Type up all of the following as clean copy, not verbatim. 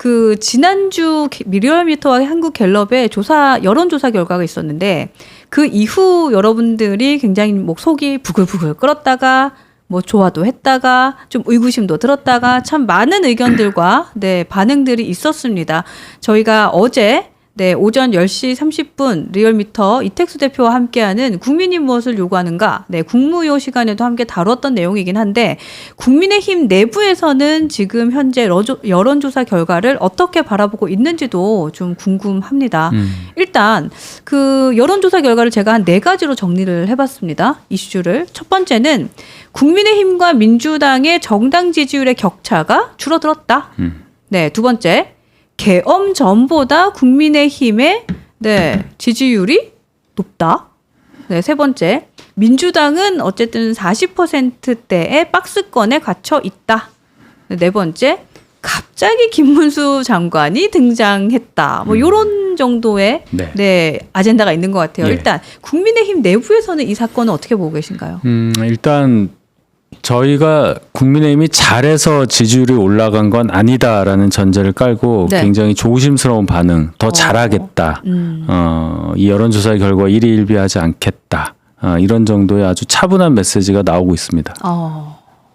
그 지난주 리얼미터와 한국갤럽의 여론조사 결과가 있었는데 그 이후 여러분들이 굉장히 뭐 속이 부글부글 끓었다가 뭐 좋아도 했다가 좀 의구심도 들었다가 참 많은 의견들과 네, 반응들이 있었습니다. 저희가 어제 네, 오전 10시 30분 리얼미터 이택수 대표와 함께하는 국민이 무엇을 요구하는가 네, 국무요 시간에도 함께 다뤘던 내용이긴 한데 국민의힘 내부에서는 지금 현재 여론조사 결과를 어떻게 바라보고 있는지도 좀 궁금합니다. 일단 그 여론조사 결과를 제가 한 4가지로 정리를 해봤습니다. 이슈를. 첫 번째는 국민의힘과 민주당의 정당 지지율의 격차가 줄어들었다. 네, 두 번째. 계엄 전보다 국민의힘의 네, 지지율이 높다. 네, 세 번째. 민주당은 어쨌든 40%대의 박스권에 갇혀 있다. 네 번째. 갑자기 김문수 장관이 등장했다. 뭐 이런 정도의 네, 아젠다가 있는 것 같아요. 일단 국민의힘 내부에서는 이 사건은 어떻게 보고 계신가요? 일단 저희가 국민의힘이 잘해서 지지율이 올라간 건 아니다라는 전제를 깔고 네. 굉장히 조심스러운 반응, 더 잘하겠다. 이 여론조사의 결과 1위1비하지 않겠다. 이런 정도의 아주 차분한 메시지가 나오고 있습니다.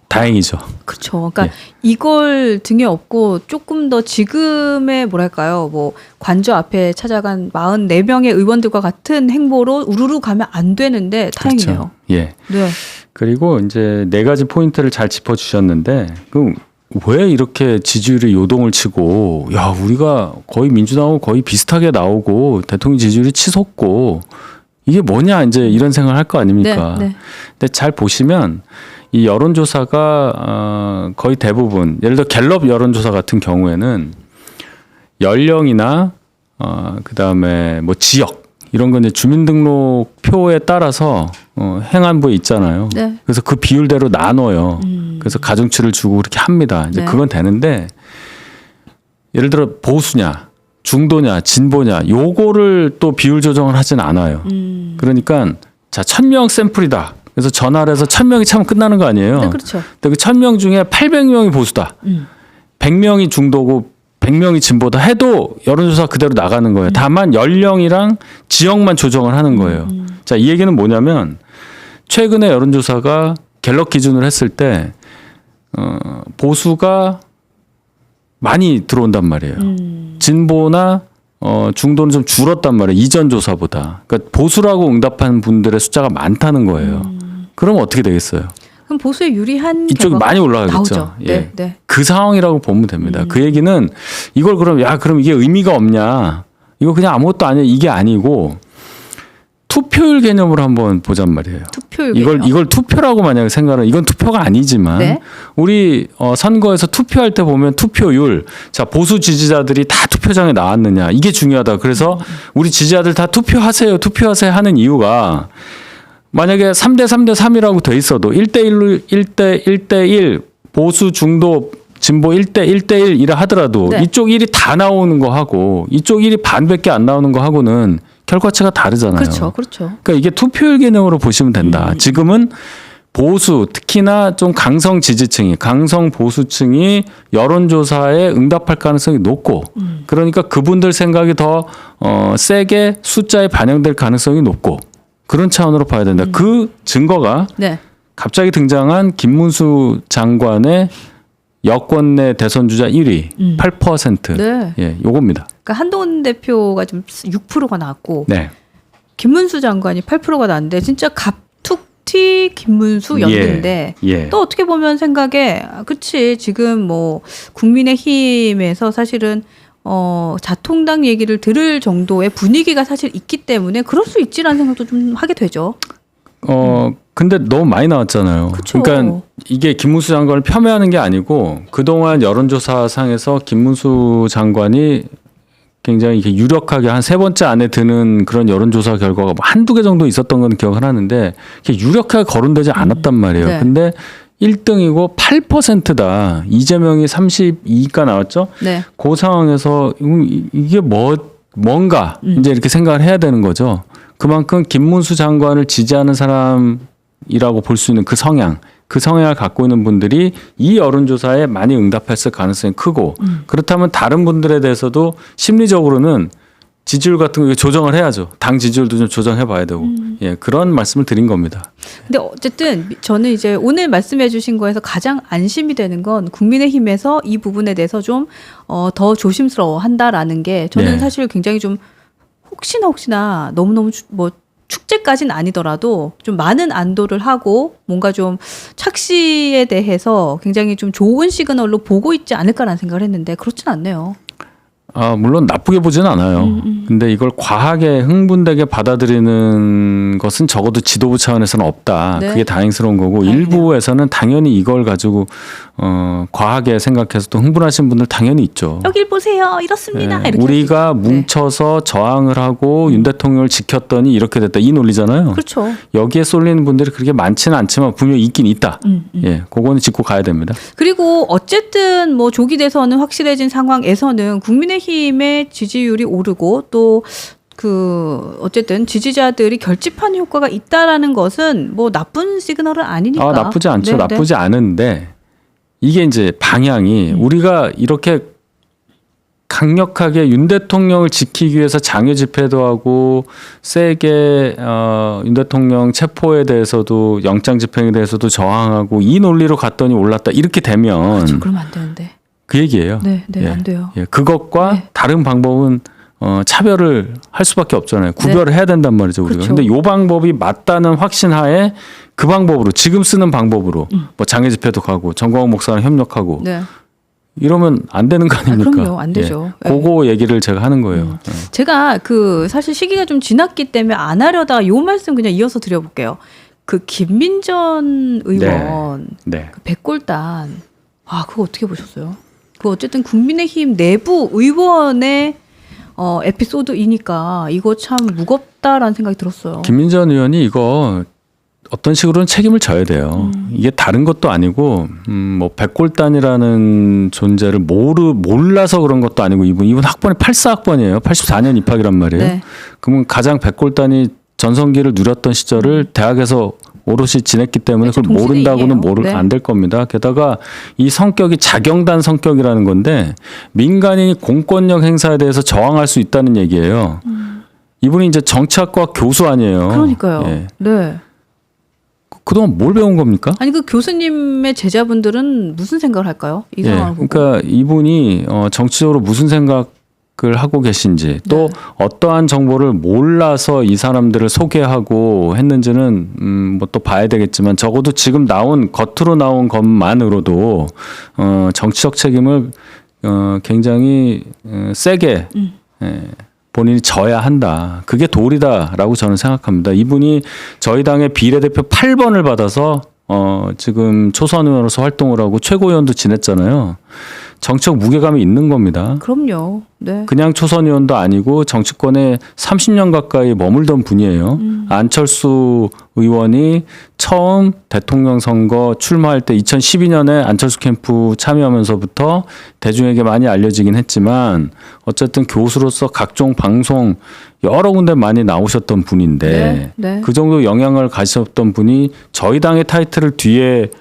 다행이죠. 그렇죠. 그러니까 이걸 등에 업고 조금 더 지금의 뭐랄까요, 뭐 관저 앞에 찾아간 44명의 의원들과 같은 행보로 우르르 가면 안 되는데 다행이네요. 그렇죠. 예. 네. 그리고 이제 4가지 포인트를 잘 짚어주셨는데, 그럼 왜 이렇게 지지율이 요동을 치고, 야 우리가 거의 민주당하고 거의 비슷하게 나오고 대통령 지지율이 치솟고 이게 뭐냐 이제 이런 생각을 할 거 아닙니까? 네, 네. 근데 잘 보시면. 이 여론조사가 거의 대부분 예를 들어 갤럽 여론조사 같은 경우에는 연령이나 그다음에 뭐 지역 이런 건 이제 주민등록표에 따라서 행안부에 있잖아요. 네. 그래서 그 비율대로 나눠요. 그래서 가중치를 주고 그렇게 합니다. 이제 네. 그건 되는데 예를 들어 보수냐, 중도냐, 진보냐 요거를 또 비율 조정을 하진 않아요. 그러니까 자 1000명 샘플이다. 그래서 전화를 해서 1000명이 차면 끝나는 거 아니에요. 네, 그렇죠. 근데 그 1000명 중에 800명이 보수다. 100명이 중도고 100명이 진보다 해도 여론조사 그대로 나가는 거예요. 다만 연령이랑 지역만 조정을 하는 거예요. 자, 이 얘기는 뭐냐면 최근에 여론조사가 갤럽 기준으로 했을 때 보수가 많이 들어온단 말이에요. 진보나 중도는 좀 줄었단 말이에요. 이전 조사보다. 그러니까 보수라고 응답한 분들의 숫자가 많다는 거예요. 그럼 어떻게 되겠어요? 그럼 보수에 유리한 이쪽이 많이 올라가겠죠. 예. 네, 네. 그 상황이라고 보면 됩니다. 그 얘기는 이걸 그럼 이게 의미가 없냐? 이거 그냥 아무것도 아니야. 이게 아니고 투표율 개념으로 한번 보잔 말이에요. 투표율 이걸 투표라고 만약에 생각하면 이건 투표가 아니지만 네? 우리 선거에서 투표할 때 보면 투표율 자 보수 지지자들이 다 투표장에 나왔느냐 이게 중요하다. 그래서 우리 지지자들 다 투표하세요 하는 이유가 만약에 3대 3대 3이라고 돼 있어도 1대1 1대1 보수 중도 진보 1대 1이라 하더라도 네. 이쪽 1이 다 나오는 거 하고 이쪽 1이 반밖에 안 나오는 거 하고는 결과치가 다르잖아요. 그렇죠. 그러니까 이게 투표율 개념으로 보시면 된다. 지금은 보수 특히나 좀 강성 지지층이 강성 보수층이 여론조사에 응답할 가능성이 높고 그러니까 그분들 생각이 더 세게 숫자에 반영될 가능성이 높고 그런 차원으로 봐야 된다. 그 증거가 네. 갑자기 등장한 김문수 장관의 여권 내 대선 주자 1위 8% 네. 예, 요겁니다. 그러니까 한동훈 대표가 좀 6%가 나왔고 네. 김문수 장관이 8%가 나왔는데 진짜 갑툭튀 김문수 연대인데 또 어떻게 보면 생각에 그치 지금 뭐 국민의힘에서 사실은 자통당 얘기를 들을 정도의 분위기가 사실 있기 때문에 그럴 수 있지라는 생각도 좀 하게 되죠. 근데 너무 많이 나왔잖아요. 그쵸. 그러니까 이게 김문수 장관을 폄훼하는 게 아니고 그동안 여론조사상에서 김문수 장관이 굉장히 이렇게 유력하게 한 3번째 안에 드는 그런 여론조사 결과가 한두 개 정도 있었던 건 기억을 하는데 유력하게 거론되지 않았단 말이에요. 네. 근데 1등이고 8%다. 이재명이 32가 나왔죠. 네. 그 상황에서 이게 뭔가 이제 이렇게 생각을 해야 되는 거죠. 그만큼 김문수 장관을 지지하는 사람이라고 볼 수 있는 그 성향, 그 성향을 갖고 있는 분들이 이 여론조사에 많이 응답했을 가능성이 크고 그렇다면 다른 분들에 대해서도 심리적으로는 지지율 같은 거 조정을 해야죠. 당 지지율도 좀 조정해 봐야 되고. 예, 그런 말씀을 드린 겁니다. 근데 어쨌든 저는 이제 오늘 말씀해 주신 거에서 가장 안심이 되는 건 국민의힘에서 이 부분에 대해서 좀 더 조심스러워 한다라는 게 저는 네. 사실 굉장히 좀 혹시나 너무너무 뭐 축제까지는 아니더라도 좀 많은 안도를 하고 뭔가 좀 착시에 대해서 굉장히 좀 좋은 시그널로 보고 있지 않을까라는 생각을 했는데 그렇진 않네요. 아, 물론 나쁘게 보지는 않아요. 근데 이걸 과하게 흥분되게 받아들이는 것은 적어도 지도부 차원에서는 없다. 네. 그게 다행스러운 거고 다행이네요. 일부에서는 당연히 이걸 가지고 과하게 생각해서 또 흥분하신 분들 당연히 있죠. 여길 보세요. 이렇습니다. 예, 이렇게 우리가 할 수 있죠. 뭉쳐서 저항을 하고 윤 대통령을 지켰더니 이렇게 됐다. 이 논리잖아요. 그렇죠. 여기에 쏠리는 분들이 그렇게 많지는 않지만 분명히 있긴 있다. 예, 그거는 짚고 가야 됩니다. 그리고 어쨌든 뭐 조기 대선은 확실해진 상황에서는 국민의힘의 지지율이 오르고 또 어쨌든 지지자들이 결집하는 효과가 있다라는 것은 뭐 나쁜 시그널은 아니니까. 아, 나쁘지 않죠. 네, 나쁘지 않은데 이게 이제 방향이 우리가 이렇게 강력하게 윤 대통령을 지키기 위해서 장외 집회도 하고 세게 윤 대통령 체포에 대해서도 영장 집행에 대해서도 저항하고 이 논리로 갔더니 올랐다 이렇게 되면 그렇죠. 그러면 안 되는데. 그 얘기예요. 네, 예. 안 돼요. 예, 그것과 네. 다른 방법은 차별을 할 수밖에 없잖아요. 구별을 해야 된단 말이죠, 우리가. 그렇죠. 근데 요 방법이 맞다는 확신하에 그 방법으로 지금 쓰는 방법으로 뭐 장애 집회도 가고 정광훈 목사랑 협력하고 네. 이러면 안 되는 거 아닙니까? 그럼요. 안 되죠. 예. 그거 얘기를 제가 하는 거예요. 예. 제가 사실 시기가 좀 지났기 때문에 안 하려다가 요 말씀 그냥 이어서 드려볼게요. 김민전 의원 네. 그 백골단 그거 어떻게 보셨어요? 그 어쨌든 국민의힘 내부 의원의 에피소드이니까 이거 참 무겁다라는 생각이 들었어요. 김민전 의원이 이거 어떤 식으로는 책임을 져야 돼요. 이게 다른 것도 아니고 뭐 백골단이라는 존재를 몰라서 그런 것도 아니고 이분 학번이 84학번이에요. 84년 입학이란 말이에요. 네. 그러면 가장 백골단이 전성기를 누렸던 시절을 대학에서 오롯이 지냈기 때문에 그렇죠. 그걸 모른다고는 동생이에요. 네. 안 될 겁니다. 게다가 이 성격이 자경단 성격이라는 건데 민간인이 공권력 행사에 대해서 저항할 수 있다는 얘기예요. 이분이 이제 정치학과 교수 아니에요. 그러니까요. 예. 네. 그동안 뭘 배운 겁니까? 아니 그 교수님의 제자분들은 무슨 생각을 할까요? 이 예, 상황을 보고. 그러니까 이분이 정치적으로 무슨 생각을 하고 계신지 또 어떠한 정보를 몰라서 이 사람들을 소개하고 했는지는 뭐 또 봐야 되겠지만 적어도 지금 겉으로 나온 것만으로도 정치적 책임을 굉장히 세게 본인이 져야 한다. 그게 도리다라고 저는 생각합니다. 이분이 저희 당의 비례대표 8번을 받아서 지금 초선 의원으로서 활동을 하고 최고위원도 지냈잖아요. 정치적 무게감이 있는 겁니다. 그럼요. 네. 그냥 초선 의원도 아니고 정치권에 30년 가까이 머물던 분이에요. 안철수 의원이 처음 대통령 선거 출마할 때 2012년에 안철수 캠프 참여하면서부터 대중에게 많이 알려지긴 했지만 어쨌든 교수로서 각종 방송 여러 군데 많이 나오셨던 분인데 네, 네. 그 정도 영향을 가지셨던 분이 저희 당의 타이틀을 뒤에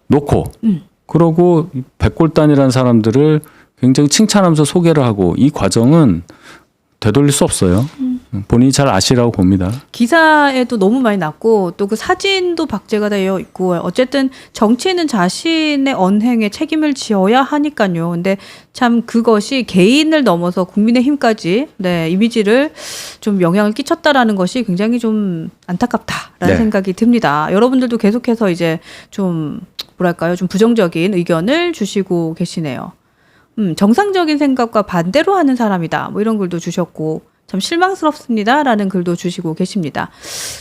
놓고 그러고 백골단이라는 사람들을 굉장히 칭찬하면서 소개를 하고 이 과정은 되돌릴 수 없어요. 본인이 잘 아시라고 봅니다. 기사에도 너무 많이 났고 또 그 사진도 박제가 되어 있고 어쨌든 정치인은 자신의 언행에 책임을 지어야 하니까요. 근데 참 그것이 개인을 넘어서 국민의힘까지 이미지를 좀 영향을 끼쳤다라는 것이 굉장히 좀 안타깝다라는 생각이 듭니다. 여러분들도 계속해서 이제 좀 뭐랄까요? 좀 부정적인 의견을 주시고 계시네요. 정상적인 생각과 반대로 하는 사람이다. 뭐 이런 글도 주셨고 참 실망스럽습니다라는 글도 주시고 계십니다.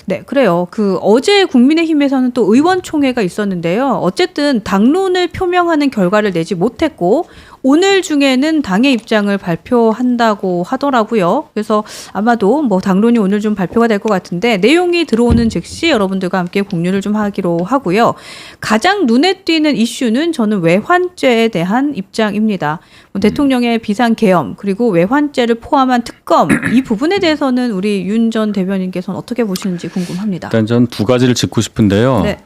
네, 그래요. 어제 국민의힘에서는 또 의원총회가 있었는데요. 어쨌든 당론을 표명하는 결과를 내지 못했고 오늘 중에는 당의 입장을 발표한다고 하더라고요. 그래서 아마도 뭐 당론이 오늘 좀 발표가 될 것 같은데 내용이 들어오는 즉시 여러분들과 함께 공유를 좀 하기로 하고요. 가장 눈에 띄는 이슈는 저는 외환죄에 대한 입장입니다. 대통령의 비상계엄 그리고 외환죄를 포함한 특검 이 부분에 대해서는 우리 윤 전 대변인께서는 어떻게 보시는지 궁금합니다. 일단 전 두 가지를 짚고 싶은데요. 네.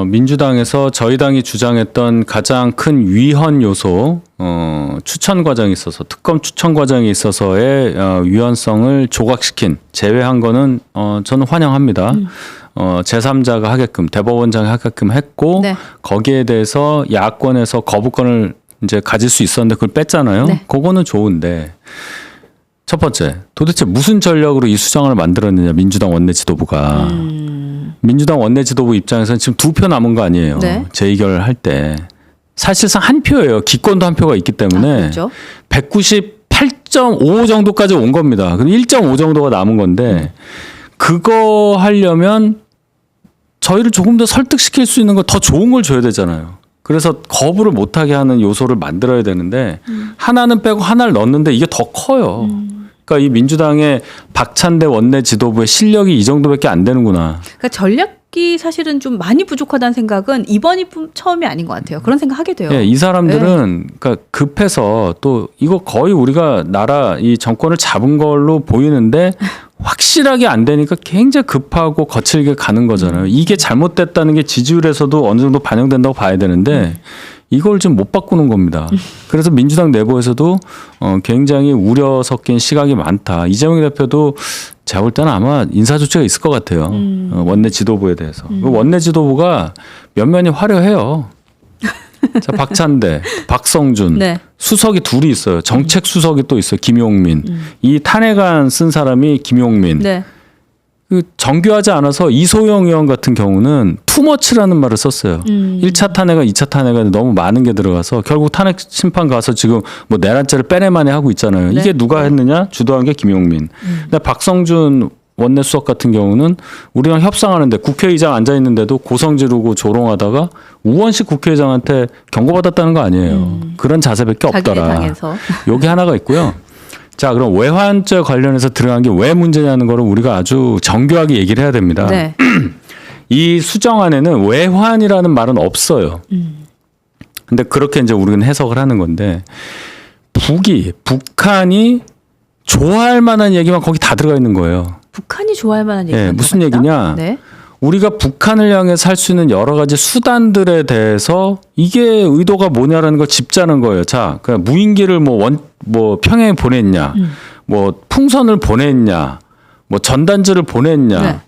민주당에서 저희 당이 주장했던 가장 큰 위헌 요소 추천 과정에 있어서 특검 추천 과정에 있어서의 위헌성을 조각시킨 제외한 거는 저는 환영합니다. 제3자가 하게끔 대법원장이 하게끔 했고 네. 거기에 대해서 야권에서 거부권을 이제 가질 수 있었는데 그걸 뺐잖아요. 네. 그거는 좋은데 첫 번째 도대체 무슨 전략으로 이 수정을 만들었느냐 민주당 원내 지도부가 민주당 원내 지도부 입장에서는 지금 2표 남은 거 아니에요. 네. 재의결할 때 사실상 한 표예요. 기권도 한 표가 있기 때문에 그렇죠. 198.5 정도까지 온 겁니다. 그럼 1.5 정도가 남은 건데 그거 하려면 저희를 조금 더 설득시킬 수 있는 거 더 좋은 걸 줘야 되잖아요. 그래서 거부를 못하게 하는 요소를 만들어야 되는데 하나는 빼고 하나를 넣었는데 이게 더 커요. 그러니까 이 민주당의 박찬대 원내 지도부의 실력이 이 정도밖에 안 되는구나. 그러니까 전략이 사실은 좀 많이 부족하다는 생각은 이번이 처음이 아닌 것 같아요. 그런 생각하게 돼요. 예, 이 사람들은 그러니까 급해서 또 이거 거의 우리가 나라 이 정권을 잡은 걸로 보이는데 확실하게 안 되니까 굉장히 급하고 거칠게 가는 거잖아요. 이게 잘못됐다는 게 지지율에서도 어느 정도 반영된다고 봐야 되는데 이걸 좀 못 바꾸는 겁니다. 그래서 민주당 내부에서도 굉장히 우려 섞인 시각이 많다. 이재명 대표도 제가 볼 때는 아마 인사조치가 있을 것 같아요. 원내 지도부에 대해서. 그 원내 지도부가 면면이 화려해요. 자, 박찬대, 박성준, 네. 수석이 둘이 있어요. 정책 수석이 또 있어요. 김용민. 이 탄핵안 쓴 사람이 김용민. 네. 그 정교하지 않아서 이소영 의원 같은 경우는 투머치라는 말을 썼어요. 1차 탄핵과 2차 탄핵에 너무 많은 게 들어가서 결국 탄핵 심판 가서 지금 뭐 내란죄를 빼내만해 하고 있잖아요. 네. 이게 누가 했느냐? 주도한 게 김용민. 근데 박성준 원내 수석 같은 경우는 우리랑 협상하는데 국회의장 앉아 있는데도 고성 지르고 조롱하다가 우원식 국회의장한테 경고받았다는 거 아니에요. 그런 자세밖에 자기네 없더라. 당에서. 여기 하나가 있고요. 자, 그럼 외환죄 관련해서 들어간 게 왜 문제냐는 거를 우리가 아주 정교하게 얘기를 해야 됩니다. 네. 이 수정안에는 외환이라는 말은 없어요. 근데 그렇게 이제 우리는 해석을 하는 건데 북한이 좋아할 만한 얘기만 거기 다 들어가 있는 거예요. 북한이 좋아할 만한 얘기가 예, 무슨 들어갔다? 얘기냐? 네. 우리가 북한을 향해서 할 수 있는 여러 가지 수단들에 대해서 이게 의도가 뭐냐라는 걸 짚자는 거예요. 자, 그냥 무인기를 뭐 평양에 보냈냐, 뭐 풍선을 보냈냐, 뭐 전단지를 보냈냐, 네.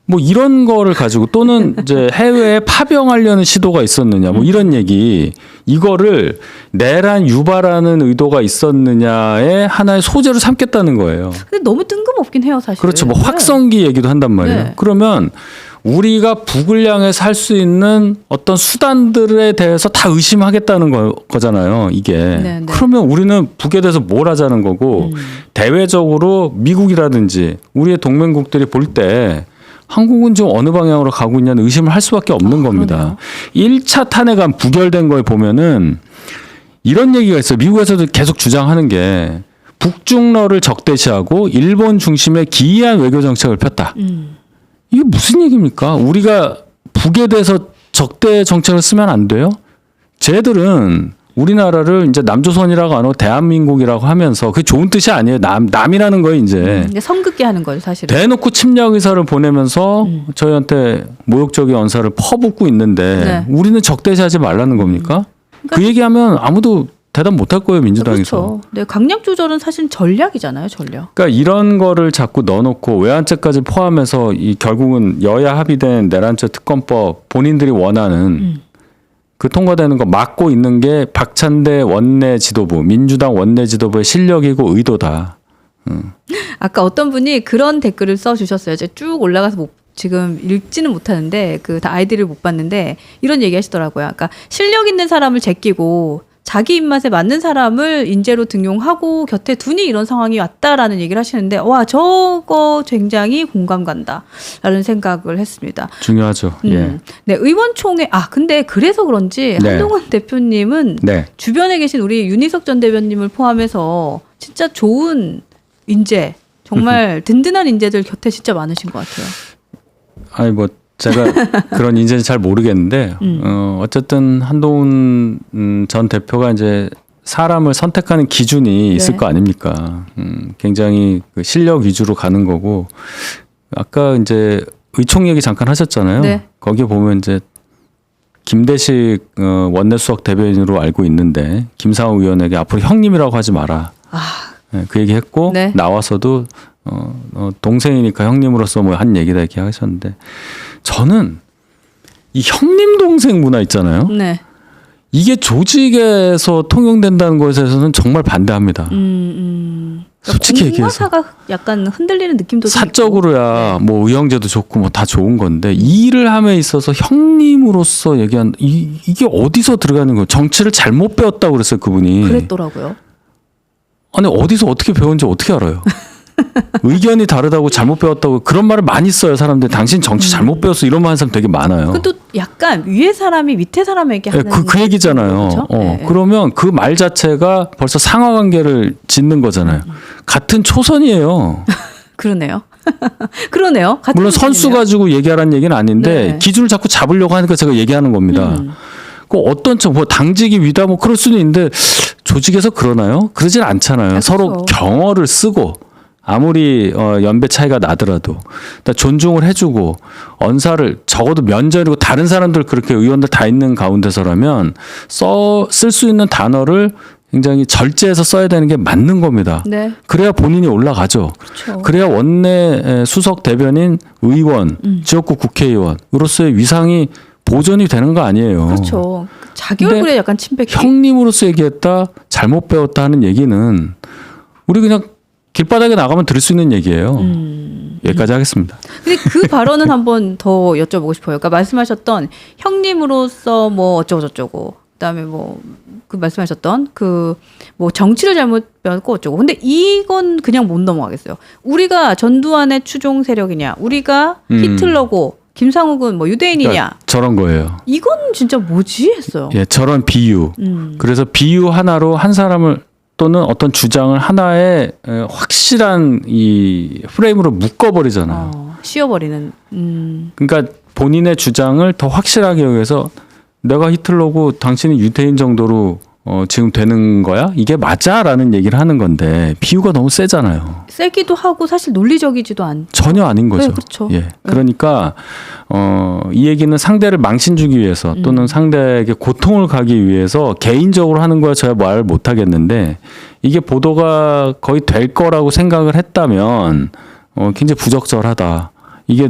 뭐 이런 거를 가지고 또는 이제 해외에 파병하려는 시도가 있었느냐, 뭐 이런 얘기 이거를 내란 유발하는 의도가 있었느냐의 하나의 소재로 삼겠다는 거예요. 근데 너무 뜬금없긴 해요, 사실. 그렇죠. 뭐 네. 확성기 얘기도 한단 말이에요. 네. 그러면 우리가 북을 향해서 할 수 있는 어떤 수단들에 대해서 다 의심하겠다는 거잖아요. 이게. 네, 네. 그러면 우리는 북에 대해서 뭘 하자는 거고 대외적으로 미국이라든지 우리의 동맹국들이 볼 때 한국은 지금 어느 방향으로 가고 있냐는 의심을 할 수밖에 없는 겁니다. 1차 탄핵안 부결된 거에 보면은 이런 얘기가 있어요. 미국에서도 계속 주장하는 게 북중러를 적대시하고 일본 중심의 기이한 외교 정책을 폈다. 이게 무슨 얘기입니까? 우리가 북에 대해서 적대 정책을 쓰면 안 돼요? 쟤들은 우리나라를 이제 남조선이라고 안 하고 대한민국이라고 하면서 그게 좋은 뜻이 아니에요. 남이라는 거예요, 이제. 근데 성급게 하는 거죠, 사실은. 대놓고 침략 의사를 보내면서 저희한테 모욕적인 언사를 퍼붓고 있는데 네. 우리는 적대시하지 말라는 겁니까? 그 얘기하면 아무도 대답 못할 거예요, 민주당에서. 그렇죠. 네, 강약 조절은 사실 전략이잖아요, 전략. 그러니까 이런 거를 자꾸 넣어놓고 외환죄까지 포함해서 이 결국은 여야 합의된 내란죄 특검법 본인들이 원하는 그 통과되는 거 막고 있는 게 박찬대 원내 지도부, 민주당 원내 지도부의 실력이고 의도다. 아까 어떤 분이 그런 댓글을 써주셨어요. 제가 쭉 올라가서 지금 읽지는 못하는데 그 다 아이디를 못 봤는데 이런 얘기 하시더라고요. 그러니까 실력 있는 사람을 제끼고 자기 입맛에 맞는 사람을 인재로 등용하고 곁에 두니 이런 상황이 왔다라는 얘기를 하시는데 와 저거 굉장히 공감 간다라는 생각을 했습니다. 중요하죠. 예. 네, 의원총회 근데 그래서 그런지 네. 한동훈 대표님은 네. 주변에 계신 우리 윤희석 전 대변님을 포함해서 진짜 좋은 인재 정말 든든한 인재들 곁에 진짜 많으신 것 같아요. 아니 뭐 제가 그런 인재는 잘 모르겠는데 어쨌든 한동훈 전 대표가 이제 사람을 선택하는 기준이 있을 네. 거 아닙니까? 굉장히 그 실력 위주로 가는 거고 아까 이제 의총 얘기 잠깐 하셨잖아요. 네. 거기에 보면 이제 김대식 원내수석 대변인으로 알고 있는데 김상우 의원에게 앞으로 형님이라고 하지 마라. 네, 그 얘기했고 네. 나와서도 동생이니까 형님으로서 뭐 한 얘기다 이렇게 하셨는데 저는 이 형님 동생 문화 있잖아요. 네. 이게 조직에서 통용된다는 것에서는 정말 반대합니다. 솔직히 얘기해서 공화사가 약간 흔들리는 느낌도 좀 사적으로야 뭐 의형제도 좋고 뭐 다 좋은 건데 이 일을 함에 있어서 형님으로서 얘기한 이게 어디서 들어가는 거예요? 정치를 잘못 배웠다고 그랬어요 그분이. 그랬더라고요. 아니 어디서 어떻게 배운지 어떻게 알아요? 의견이 다르다고 잘못 배웠다고 그런 말을 많이 써요 사람들. 당신 정치 잘못 배웠어 이런 말 하는 사람 되게 많아요. 그것도 약간 위에 사람이 밑에 사람에게 하는 그 얘기잖아요. 그렇죠? 네. 그러면 그 말 자체가 벌써 상하관계를 짓는 거잖아요. 같은 초선이에요. 그러네요. 그러네요. 같은 물론 선수 기준이네요. 가지고 얘기하라는 얘기는 아닌데 네. 기준을 자꾸 잡으려고 하니까 제가 얘기하는 겁니다. 그 어떤 뭐 당직이 위다 뭐 그럴 수는 있는데 조직에서 그러나요? 그러진 않잖아요. 서로 그렇죠. 경어를 쓰고 아무리 연배 차이가 나더라도 일단 존중을 해주고 언사를 적어도 면전이고 다른 사람들 그렇게 의원들 다 있는 가운데서라면 쓸 수 있는 단어를 굉장히 절제해서 써야 되는 게 맞는 겁니다. 네. 그래야 본인이 올라가죠. 그렇죠. 그래야 원내 수석 대변인, 의원, 지역구 국회의원으로서의 위상이 보존이 되는 거 아니에요. 그렇죠. 자기 근데 얼굴에 약간 침뱉기. 형님으로서 얘기했다, 잘못 배웠다 하는 얘기는 우리 그냥 길바닥에 나가면 들을 수 있는 얘기예요. 여기까지 하겠습니다. 근데 그 발언은 한번 더 여쭤보고 싶어요. 그러니까 말씀하셨던 형님으로서 뭐 어쩌고 저쩌고, 그다음에 뭐 그 말씀하셨던 그 뭐 정치를 잘못 배웠고 어쩌고. 근데 이건 그냥 못 넘어가겠어요. 우리가 전두환의 추종 세력이냐, 우리가 히틀러고 김상욱은 뭐 유대인이냐. 그러니까 저런 거예요. 이건 진짜 뭐지 했어요. 예, 저런 비유. 그래서 비유 하나로 한 사람을 또는 어떤 주장을 하나의 확실한 이 프레임으로 묶어버리잖아요. 씌워버리는. 그러니까 본인의 주장을 더 확실하게 여기서 내가 히틀러고 당신이 유대인 정도로 지금 되는 거야? 이게 맞아라는 얘기를 하는 건데 비유가 너무 세잖아요. 세기도 하고 사실 논리적이지도 않죠. 전혀 아닌 거죠. 네, 그렇죠. 예. 그러니까 이 얘기는 상대를 망신 주기 위해서 또는 상대에게 고통을 가기 위해서 개인적으로 하는 거야 저야 말 못 하겠는데 이게 보도가 거의 될 거라고 생각을 했다면 굉장히 부적절하다. 이게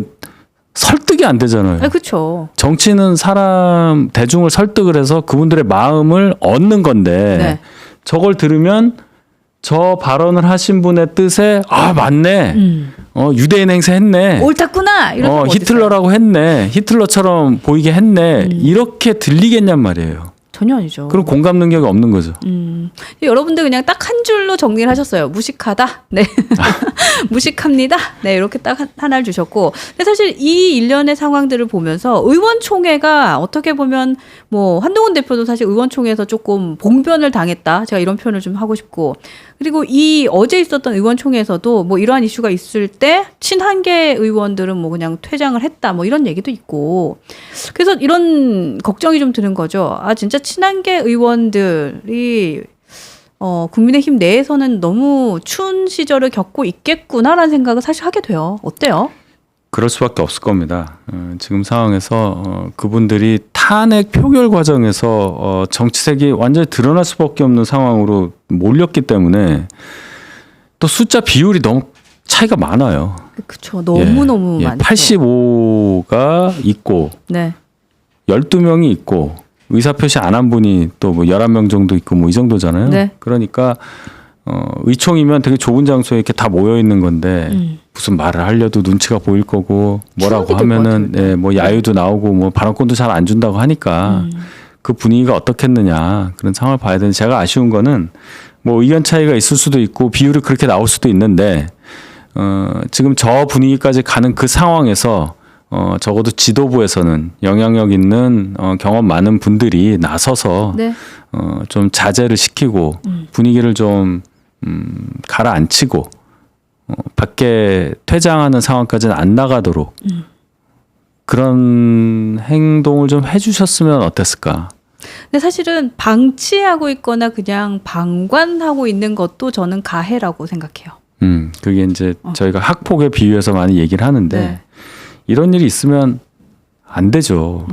설득이 안 되잖아요. 그렇죠. 정치는 사람 대중을 설득을 해서 그분들의 마음을 얻는 건데 네. 저걸 들으면 저 발언을 하신 분의 뜻에 맞네. 유대인 행세 했네. 옳았구나. 이런 히틀러라고 했네. 히틀러처럼 보이게 했네. 이렇게 들리겠냔 말이에요. 전혀 아니죠. 그럼 공감 능력이 없는 거죠. 여러분들 그냥 딱 한 줄로 정리를 하셨어요. 무식하다. 네. 무식합니다. 네. 이렇게 딱 하나를 주셨고. 근데 사실 이 일련의 상황들을 보면서 의원총회가 어떻게 보면 뭐 한동훈 대표도 사실 의원총회에서 조금 봉변을 당했다. 제가 이런 표현을 좀 하고 싶고. 그리고 이 어제 있었던 의원총회에서도 뭐 이러한 이슈가 있을 때 친한계 의원들은 뭐 그냥 퇴장을 했다. 뭐 이런 얘기도 있고. 그래서 이런 걱정이 좀 드는 거죠. 진짜 친한계 의원들이 국민의힘 내에서는 너무 추운 시절을 겪고 있겠구나라는 생각을 사실 하게 돼요. 어때요? 그럴 수밖에 없을 겁니다. 지금 상황에서 그분들이 탄핵 표결 과정에서 정치색이 완전히 드러날 수밖에 없는 상황으로 몰렸기 때문에 또 숫자 비율이 너무 차이가 많아요. 그렇죠. 너무너무 많죠. 85가 있고 네. 12명이 있고 의사표시 안 한 분이 또 뭐 11명 정도 있고 뭐 이 정도잖아요. 네. 그러니까 의총이면 되게 좁은 장소에 이렇게 다 모여 있는 건데 무슨 말을 하려도 눈치가 보일 거고 뭐라고 추억이 될 것 하면은 같아요. 뭐 야유도 나오고 뭐 발언권도 잘 안 준다고 하니까 그 분위기가 어떻겠느냐 그런 상황을 봐야 되는데 제가 아쉬운 거는 뭐 의견 차이가 있을 수도 있고 비율이 그렇게 나올 수도 있는데 지금 저 분위기까지 가는 그 상황에서 적어도 지도부에서는 영향력 있는 경험 많은 분들이 나서서 네. 좀 자제를 시키고 분위기를 좀 가라앉히고 밖에 퇴장하는 상황까지는 안 나가도록 그런 행동을 좀 해주셨으면 어땠을까? 근데 사실은 방치하고 있거나 그냥 방관하고 있는 것도 저는 가해라고 생각해요. 그게 이제 저희가 학폭에 비유해서 많이 얘기를 하는데 네. 이런 일이 있으면 안 되죠.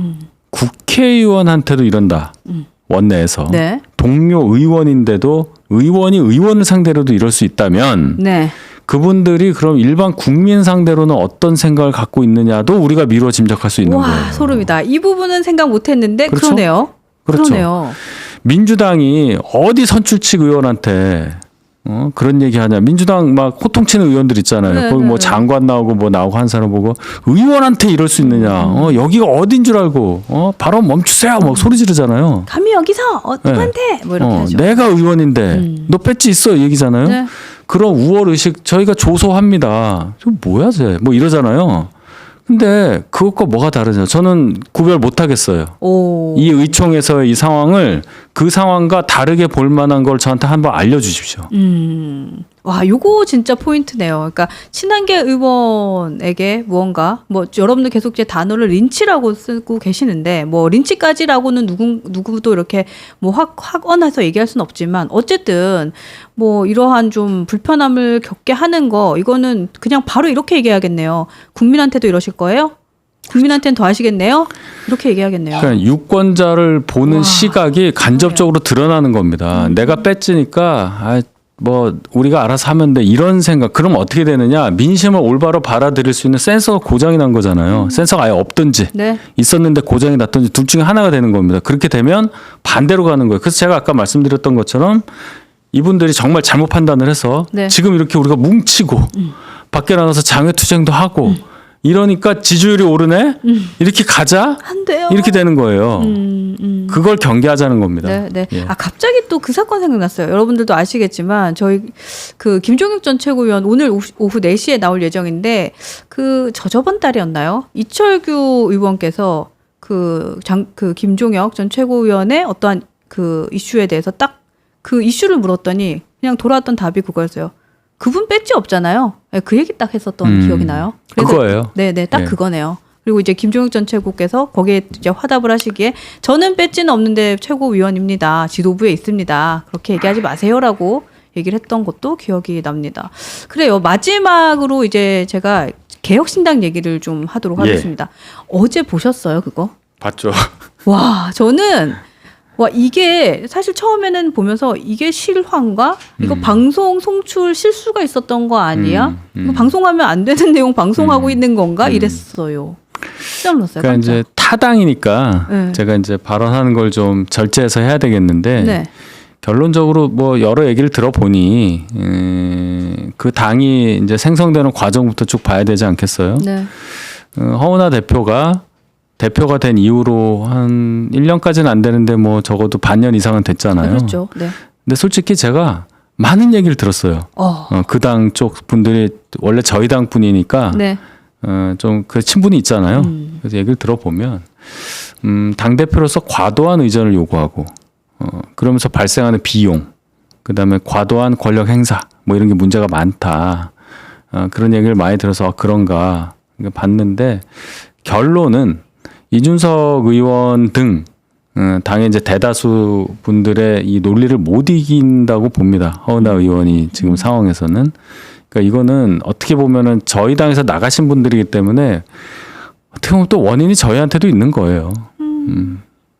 국회의원한테도 이런다. 원내에서. 네. 동료 의원인데도 의원이 의원을 상대로도 이럴 수 있다면 네. 그분들이 그럼 일반 국민 상대로는 어떤 생각을 갖고 있느냐도 우리가 미루어 짐작할 수 있는 와, 거예요. 소름이다. 이 부분은 생각 못했는데 그렇죠? 그러네요. 그렇죠. 그러네요. 민주당이 어디 선출직 의원한테 그런 얘기 하냐. 민주당 막 호통치는 의원들 있잖아요. 네, 거기 뭐 네. 장관 나오고 뭐 나오고 한 사람 보고 의원한테 이럴 수 있느냐. 여기가 어딘 줄 알고 발언 멈추세요. 막 소리 지르잖아요. 감히 여기서 누구한테 뭐 이렇게 하죠. 내가 의원인데 너 배지 있어 이 얘기잖아요. 네. 그런 우월 의식 저희가 조소합니다. 저 뭐야 쟤? 뭐 이러잖아요. 근데 그것과 뭐가 다르냐? 저는 구별 못 하겠어요. 오. 이 의총에서의 이 상황을 그 상황과 다르게 볼 만한 걸 저한테 한번 알려주십시오. 와, 요거 진짜 포인트네요. 그러니까 친한계 의원에게 무언가 뭐 여러분들 계속 이제 단어를 린치라고 쓰고 계시는데 뭐 린치까지라고는 누구도 이렇게 뭐 확언해서 얘기할 수는 없지만 어쨌든 뭐 이러한 좀 불편함을 겪게 하는 거 이거는 그냥 바로 이렇게 얘기해야겠네요. 국민한테도 이러실 거예요? 국민한테는 더 하시겠네요? 이렇게 얘기하겠네요. 그러니까 유권자를 보는 와. 시각이 간접적으로 드러나는 겁니다. 내가 뺏지니까 뭐 우리가 알아서 하면 돼 이런 생각. 그럼 어떻게 되느냐? 민심을 올바로 받아들일 수 있는 센서가 고장이 난 거잖아요. 센서가 아예 없든지 네. 있었는데 고장이 났든지 둘 중에 하나가 되는 겁니다. 그렇게 되면 반대로 가는 거예요. 그래서 제가 아까 말씀드렸던 것처럼 이분들이 정말 잘못 판단을 해서 네. 지금 이렇게 우리가 뭉치고 밖에 나가서 장외투쟁도 하고 이러니까 지지율이 오르네? 이렇게 가자? 안 돼요. 이렇게 되는 거예요. 그걸 경계하자는 겁니다. 네, 네. 예. 아, 갑자기 또 그 사건 생각났어요. 여러분들도 아시겠지만 저희 그 김종혁 전 최고위원 오늘 오후 4시에 나올 예정인데 그 저번 달이었나요? 이철규 의원께서 그 김종혁 전 최고위원의 어떠한 그 이슈에 대해서 딱 그 이슈를 물었더니 그냥 돌아왔던 답이 그거였어요. 그분 배지 없잖아요. 네, 그 얘기 딱 했었던 기억이 나요. 그래서 그거예요. 네네, 딱 예. 그거네요. 그리고 이제 김종혁 전 최고께서 거기에 이제 화답을 하시기에 저는 배지는 없는데 최고위원입니다. 지도부에 있습니다. 그렇게 얘기하지 마세요라고 얘기를 했던 것도 기억이 납니다. 그래요. 마지막으로 이제 제가 개혁신당 얘기를 좀 하도록 예. 하겠습니다. 어제 보셨어요, 그거? 봤죠. 와, 저는 이게 사실 처음에는 보면서 이게 실화인가? 이거 방송 송출 실수가 있었던 거 아니야? 이거 방송하면 안 되는 내용 방송하고 있는 건가? 이랬어요. 깜짝 놀랐어요. 그러니까 깜짝. 이제 타당이니까 네. 제가 이제 발언하는 걸 좀 절제해서 해야 되겠는데 네. 결론적으로 뭐 여러 얘기를 들어보니 그 당이 이제 생성되는 과정부터 쭉 봐야 되지 않겠어요? 네. 허은하 대표가 된 이후로 한 1년까지는 안 되는데 뭐 적어도 반년 이상은 됐잖아요. 그렇죠. 네. 근데 솔직히 제가 많은 얘기를 들었어요. 그 당 쪽 분들이 원래 저희 당 분이니까 네. 좀 그 친분이 있잖아요. 그래서 얘기를 들어보면 당 대표로서 과도한 의전을 요구하고 그러면서 발생하는 비용, 그다음에 과도한 권력 행사 뭐 이런 게 문제가 많다. 그런 얘기를 많이 들어서 그런가 봤는데 결론은 이준석 의원 등 당의 이제 대다수 분들의 이 논리를 못 이긴다고 봅니다. 허은하 의원이 지금 상황에서는. 그러니까 이거는 어떻게 보면은 저희 당에서 나가신 분들이기 때문에 어떻게 보면 또 원인이 저희한테도 있는 거예요.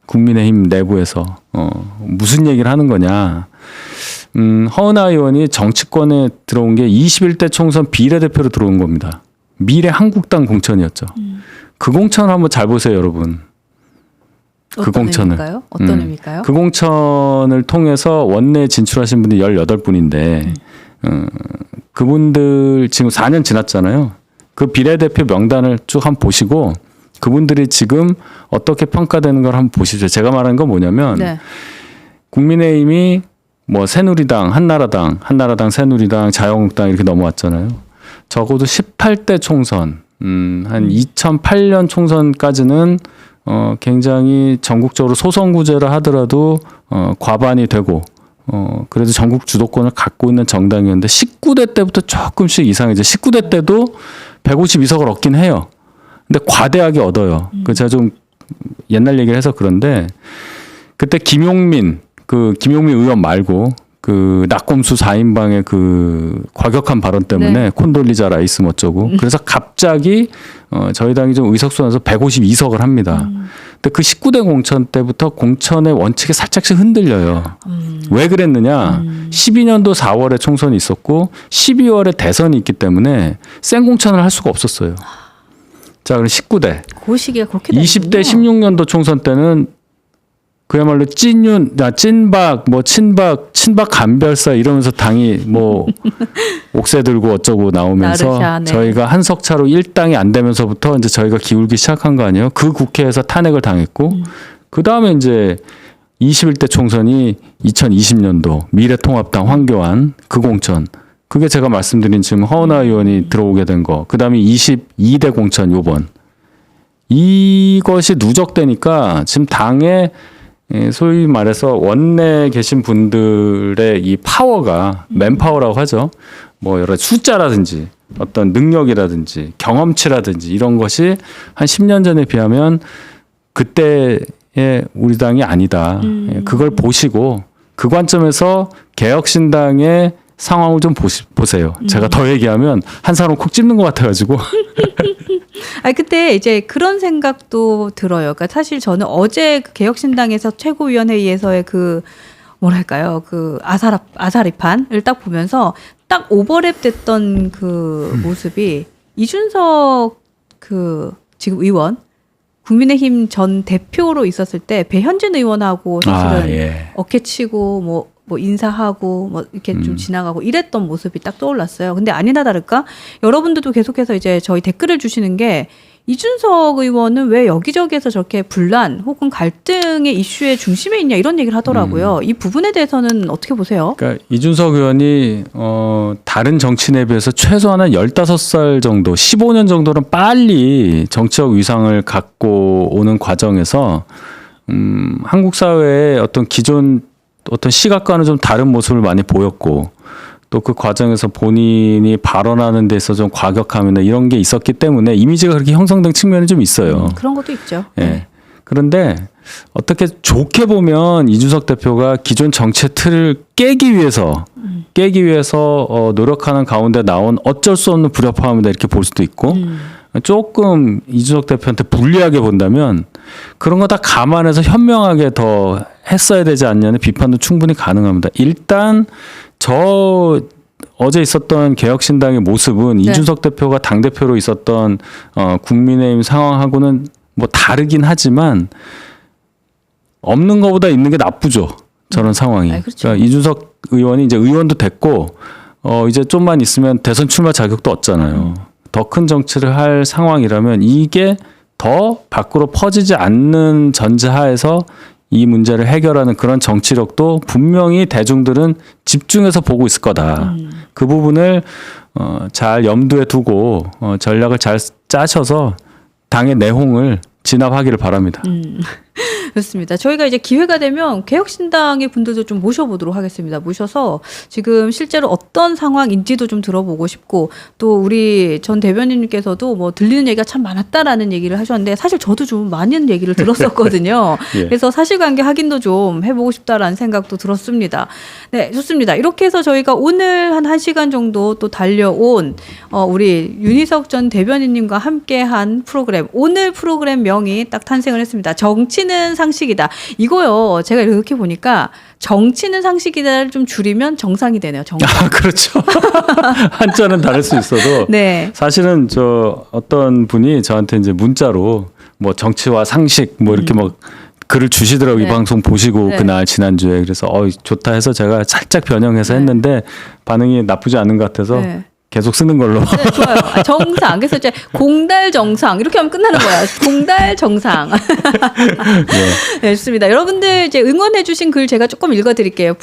국민의힘 내부에서 무슨 얘기를 하는 거냐. 허은하 의원이 정치권에 들어온 게 21대 총선 비례대표로 들어온 겁니다. 미래 한국당 공천이었죠. 그 공천 한번 잘 보세요, 여러분. 그 공천을. 의미일까요? 어떤 의미일까요? 그 공천을 통해서 원내에 진출하신 분이 18분인데 그분들 지금 4년 지났잖아요. 그 비례대표 명단을 쭉 한번 보시고 그분들이 지금 어떻게 평가되는 걸 한번 보십시오. 제가 말하는 건 뭐냐면 네. 국민의힘이 뭐 새누리당, 한나라당, 새누리당, 자유한국당 이렇게 넘어왔잖아요. 적어도 18대 총선, 한 2008년 총선까지는 굉장히 전국적으로 소선구제를 하더라도 과반이 되고 그래도 전국 주도권을 갖고 있는 정당이었는데 19대 때부터 조금씩 이상해져. 19대 때도 152석을 얻긴 해요. 근데 과대하게 얻어요. 그 제가 좀 옛날 얘기를 해서 그런데 그때 김용민 의원 말고 그 낙검수 4인방의 그 과격한 발언 때문에 네. 콘돌리자 라이스 어쩌고 그래서 갑자기 저희 당이 좀 의석수 나서 152석을 합니다. 근데 그 19대 공천 때부터 공천의 원칙이 살짝씩 흔들려요. 왜 그랬느냐? 12년도 4월에 총선이 있었고 12월에 대선이 있기 때문에 생 공천을 할 수가 없었어요. 자, 그럼 19대. 그 시기가 그렇게 20대 16년도 총선 때는 그야말로 찐박, 친박 간별사 이러면서 당이 뭐 옥새 들고 어쩌고 나오면서 나르샤, 네. 저희가 한석 차로 1당이 안 되면서부터 이제 저희가 기울기 시작한 거 아니에요? 그 국회에서 탄핵을 당했고 그 다음에 이제 21대 총선이 2020년도 미래통합당 황교안 그 공천. 그게 제가 말씀드린 지금 허은하 의원이 들어오게 된 거. 그 다음에 22대 공천 요번. 이것이 누적되니까 지금 당에 소위 말해서 원내에 계신 분들의 이 파워가 맨파워라고 하죠. 뭐 여러 숫자라든지 어떤 능력이라든지 경험치라든지 이런 것이 한 10년 전에 비하면 그때의 우리 당이 아니다. 그걸 보시고 그 관점에서 개혁신당의 상황을 좀 보세요. 제가 더 얘기하면 한 사람 콕 찝는 것 같아가지고. 아니 그때 이제 그런 생각도 들어요. 그러니까 사실 저는 어제 그 개혁신당에서 최고위원회의에서의 그 뭐랄까요, 그 아사리판을 딱 보면서 딱 오버랩됐던 그 모습이 이준석 그 지금 의원. 국민의힘 전 대표로 있었을 때 배현진 의원하고 사실은 예. 어깨치고 뭐 인사하고 뭐 이렇게 좀 지나가고 이랬던 모습이 딱 떠올랐어요. 근데 아니나 다를까 여러분들도 계속해서 이제 저희 댓글을 주시는 게 이준석 의원은 왜 여기저기에서 저렇게 분란 혹은 갈등의 이슈의 중심에 있냐 이런 얘기를 하더라고요. 이 부분에 대해서는 어떻게 보세요? 그러니까 이준석 의원이 다른 정치인에 비해서 최소한 한 15살 정도, 15년 정도는 빨리 정치적 위상을 갖고 오는 과정에서 한국 사회의 어떤 기존 어떤 시각과는 좀 다른 모습을 많이 보였고 또 그 과정에서 본인이 발언하는 데 있어서 좀 과격함이나 이런 게 있었기 때문에 이미지가 그렇게 형성된 측면이 좀 있어요. 그런 것도 있죠. 예. 그런데 어떻게 좋게 보면 이준석 대표가 기존 정치의 틀을 깨기 위해서 노력하는 가운데 나온 어쩔 수 없는 불협화음이다 이렇게 볼 수도 있고 조금 이준석 대표한테 불리하게 본다면 그런 거 다 감안해서 현명하게 더 했어야 되지 않냐는 비판도 충분히 가능합니다. 일단 어제 있었던 개혁신당의 모습은 네. 이준석 대표가 당대표로 있었던 국민의힘 상황하고는 뭐 다르긴 하지만 없는 것보다 있는 게 나쁘죠. 저런 상황이. 그렇죠. 그러니까 이준석 의원이 이제 의원도 됐고 이제 좀만 있으면 대선 출마 자격도 얻잖아요. 더 큰 정치를 할 상황이라면 이게 더 밖으로 퍼지지 않는 전제하에서 이 문제를 해결하는 그런 정치력도 분명히 대중들은 집중해서 보고 있을 거다. 그 부분을 잘 염두에 두고 전략을 잘 짜셔서 당의 내홍을 진압하기를 바랍니다. 그렇습니다. 저희가 이제 기회가 되면 개혁신당의 분들도 좀 모셔보도록 하겠습니다. 모셔서 지금 실제로 어떤 상황인지도 좀 들어보고 싶고 또 우리 전 대변인님께서도 뭐 들리는 얘기가 참 많았다라는 얘기를 하셨는데 사실 저도 좀 많은 얘기를 들었었거든요. 예. 그래서 사실관계 확인도 좀 해보고 싶다라는 생각도 들었습니다. 네, 좋습니다. 이렇게 해서 저희가 오늘 한 1시간 정도 또 달려온 우리 윤희석 전 대변인님과 함께한 프로그램 오늘 프로그램 명이 딱 탄생을 했습니다. 정치는 상식이다. 이거요. 제가 이렇게 보니까 정치는 상식이다를 좀 줄이면 정상이 되네요. 정상. 아, 그렇죠. 한자는 다를 수 있어도 네. 사실은 어떤 분이 저한테 이제 문자로 뭐 정치와 상식 뭐 이렇게 막 글을 주시더라고요. 네. 이 방송 보시고 네. 그날 지난주에. 그래서 좋다 해서 제가 살짝 변형해서 네. 했는데 반응이 나쁘지 않은 것 같아서 네. 계속 쓰는 걸로. 네, 좋아요. 아, 정상. 그래서 이제 공달 정상 이렇게 하면 끝나는 거야. 공달 정상. 네. 네, 좋습니다. 여러분들 이제 응원해주신 글 제가 조금 읽어드릴게요.